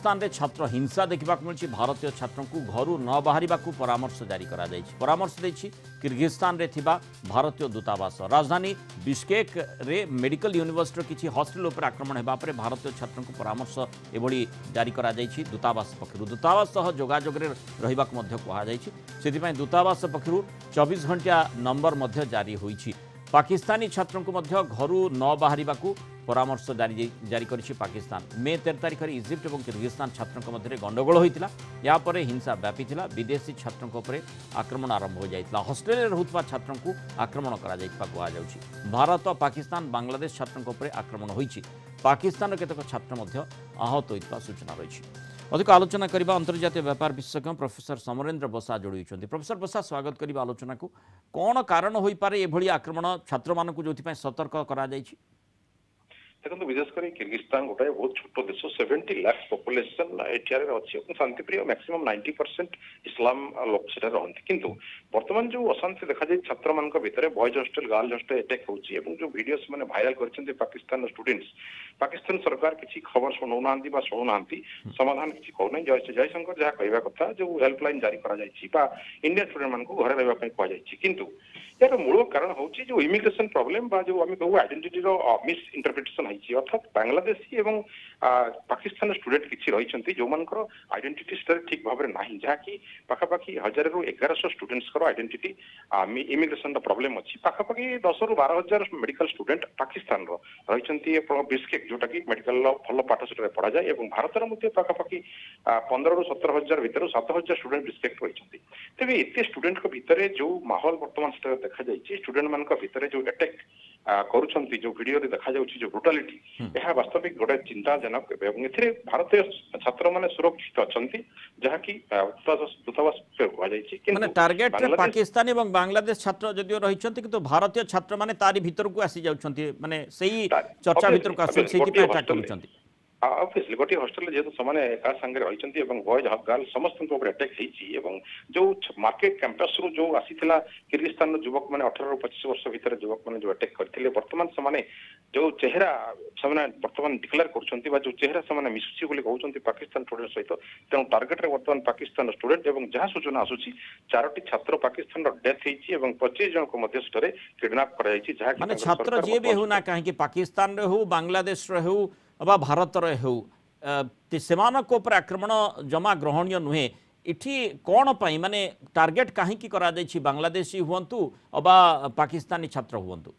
Kyrgyzstan रे छात्र हिंसा देखा मिली भारतीय छात्र को घर न बाहर परामर्श जारी करा परामर्श देछि किर्गिस्तान रे थिबा भारतीय दूतावास राजधानी बिश्केक रे मेडिकल यूनिवर्सिटी किसी हॉस्टल उपर आक्रमण होगा पर भारतीय छात्र को परामर्श एभली जारी करा दूतावास पक्षर दूतावास सह जोगाजोग रहा कहुई दूतावास पक्षर 24 घंटा नंबर जारी होईछि पाकिस्तानी छात्रों को घर न बाहर परामर्श जारी करिछि पाकिस्तान मे 13 तारिख में इजिप्ट और किर्गिस्तान छात्रों मध्य गंडगोल होता यापर हिंसा व्यापी विदेशी छात्रों पर आक्रमण आरंभ हो जाता हॉस्टेल रोकवा छात्रों को आक्रमण कर भारत पाकिस्तान बांग्लादेश छात्रों पर आक्रमण होती पाकिस्तान केतक छात्र आहत होता सूचना रही अधिक आलोचना करबा अंतर्जातीय व्यापार विशेषज्ञ प्रोफेसर समरेन्द्र बसा जोड़ी प्रोफेसर बसा स्वागत करबा आलोचना को कौन कारण हो पारे एभली आक्रमण छात्र मानक जो सतर्क करा जायछि देखो विशेषकर किर्गिस्तान गोटे बहुत छोट देश 70 लाख पॉपुलेशन एठारे अच्छी शांतिप्रिय मैक्सिमम 90% इस्लाम लोक सेटा रहନ୍ତି किंतु वर्तमान जो अशांति देखा जाए छात्र मान भितर boys hostel girls hostel attack होची एवं जो वीडियोस माने वायरल करछन्ते पाकिस्तान स्टूडेंट्स पाकिस्तान सरकार किसी खबर शुणुनांती बा शुणुनांती समाधान किसी कहना जयशंकर जहाँ कहवा कथा जो हेल्पलाइन जारी करा जायछि बा इंडियन स्टूडेंट मान को घरे रहबा पई कहा जायछि किंतु यार मूल कारण होची जो इमिग्रेशन प्रॉब्लम बा जो आम कहू आइडेंटिटी रो मिस इंटरप्रिटेशन होईछि अर्थात बांग्लादेशी एवं पाकिस्तान स्टूडेंट किसी रही जो मानकर आइडेंटिटी स्तर ठीक भाव में नहीं जहाँकि पाखापाखि 1000 ରୁ 1100 स्टूडेंट्स आइडेंटिटी इमिग्रेशन प्रॉब्लम अच्छी पाखापाखि 10 ରୁ 12,000 मेडिकल स्टूडेंट पाकिस्तान रही बिस्केक जोटा कि मेडिकल भल पाठ से पढ़ा जाए और भारत पाखापाखि 15 ରୁ 17,000 भितर 7,000 स्टूडेंट बिस्केक रही तेज एत स्टूडेंट भितर जो माहौल बर्तमान देखा जाए स्टूडेंट मान भितर जो अटैक करुछंती जो वीडियो रे देखा जाउछि जो ब्रुटालिटी यह वास्तविक गोटे चिंताजनक एवं एथिरे भारतीय छात्र माने सुरक्षित अछंती जहा कि दूतावास कहा जायछि माने टार्गेट रे पाकिस्तान एवं बांग्लादेश छात्र जदियो रहिछंती किंतु भारतीय छात्र माने तारी भीतर को आसी जाउछंती माने सेही चर्चा भीतर को आसी सेही पे अटैक करुछंती ऑब्वियसली गोटे हॉस्टल जेहेतु समाने का संगे रही बॉयज गर्ल समस्त अटैक होती जो मार्केट कैंपस रु जो आसीथिला किर्गिस्तान युवक मैंने 18 ରୁ 25 वर्ष भितर युवक मैंने जो अटैक करथिले वर्तमान समाने जो चेहरा समाने वर्तमान डिक्लेयर करछंती बा जो चेहरा समाने मिसुची बोली कहउछंती पाकिस्तान स्टूडेंट सहित तेणु टार्गेट रे वर्तमान पाकिस्तान स्टूडेंट एवं जहां सूचना आसुची 4टी छात्र पाकिस्तान रो डेथ हेची एवं 25 जन को मध्य स्टरे किडनैप करा जायछि जहां माने छात्र जे भी हो ना काहे कि पाकिस्तान रे हो बांग्लादेश रे हो अबा भारत रे हो सेमानक ऊपर आक्रमण जमा ग्रहणीय नुहे इठी कौन पाई माने टार्गेट कहीं करा जायछि बांग्लादेशी हुंतु अबा पाकिस्तानी छात्र हुंतु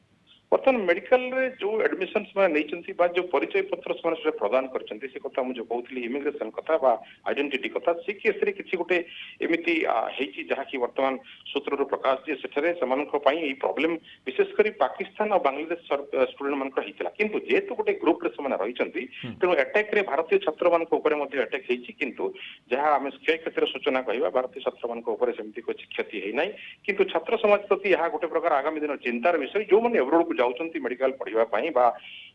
बर्तमान मेडिकल रे जो एडमिशन नहीं जो परिचय पत्र से प्रदान करछंती से कथा मुझे कहउतली इमिग्रेशन कथा बा आइडेंटिटी कथा से केस रे किछि गोटे एमिति हेछि जहा कि वर्तमान सूत्र प्रकाश जे सेठरे समानक पई ई प्रॉब्लम विशेष करी पाकिस्तान और बांग्लादेश स्टूडेंट मानक हितला किंतु जेहेतु गोटे ग्रुप रे समान रहिछंती तेणु अटैक रे भारतीय छात्र मानक ऊपर मध्ये अटैक हेछि किंतु जहा हम क्षय क्षेत्र सूचना कहबा भारतीय छात्र मानक ऊपर सेमति कोइ क्षति हे नै किंतु छात्र समाज प्रति यहा गोटे प्रकार आगामी दिन चिंतार विषय जो माने एब्रोड जाउछंती मेडिकल पढ़िबा पई बा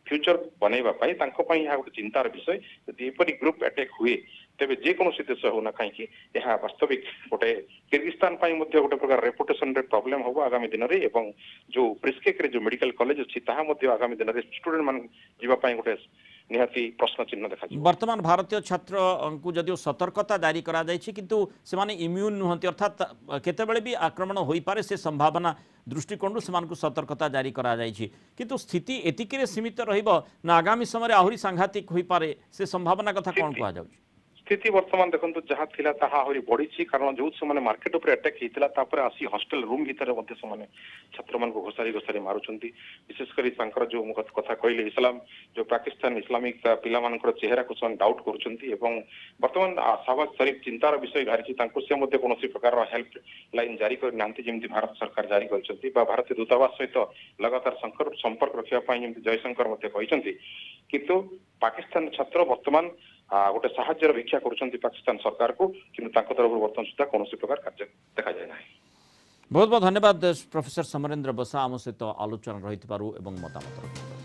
फ्यूचर बनैबा पई तांको पई यहा गोटे चिंतार विषय यदि एपरि ग्रुप अटैक हुए तेबे जे कोनोसी देश होना कहीं यह वास्तविक गोटे किर्गिस्तान पई मध्ये गोटे प्रकार रेपुटेशन रे प्रॉब्लम होबो आगामी दिन रे एवं जो बिस्केक रे जो मेडिकल कॉलेज अछि ताहा मध्ये आगामी दिन रे स्टूडेंट मान जीवा पई गोटे निहाती प्रश्न चिन्ह देखा वर्तमान भारतीय छात्र को जदियो सतर्कता जारी करा जायछि किंतु से माने इम्यून नुहंती अर्थात केतेबेले भी आक्रमण होई पारे से संभावना दृष्टिकोण से सतर्कता जारी करा जायछि किंतु स्थिति एतिके सीमित रहिबो ना आगामी समय आहरी सांघातिक होई पारे से संभावना कथा कोन कहा जाउछि स्थिति वर्तमान देखो जहाँ थिला ताहा आहरी बढ़ी कारण जो से मार्केट उपर अटैक होता तापर आसी हॉस्टल रूम भितर से छात्र मान को घोषारी घोषारी मारुचंती विशेषकर जो कथा कहले इस्लाम जो पाकिस्तान इस्लामिक पिला मानकर चेहरा को डाउट करुचंती एवं वर्तमान शहबाज शरीफ चिंतार विषय घारी से कौन प्रकार हेल्प लाइन जारी करना जमी भारत सरकार जारी कर भारतीय दूतावास सहित लगातार संपर्क रखापी जयशंकर किंतु पाकिस्तान छात्र वर्तमान गोटे साहाଯ୍यर भिक्षा करुछंती पाकिस्तान सरकार को किंतु तांको तरफ वर्तमान सुधा कौन प्रकार कार्य देखा जाए ना बहुत बहुत धन्यवाद प्रोफेसर समरेन्द्र बसा आम सहित आलोचना रही मतामत रखिबारु।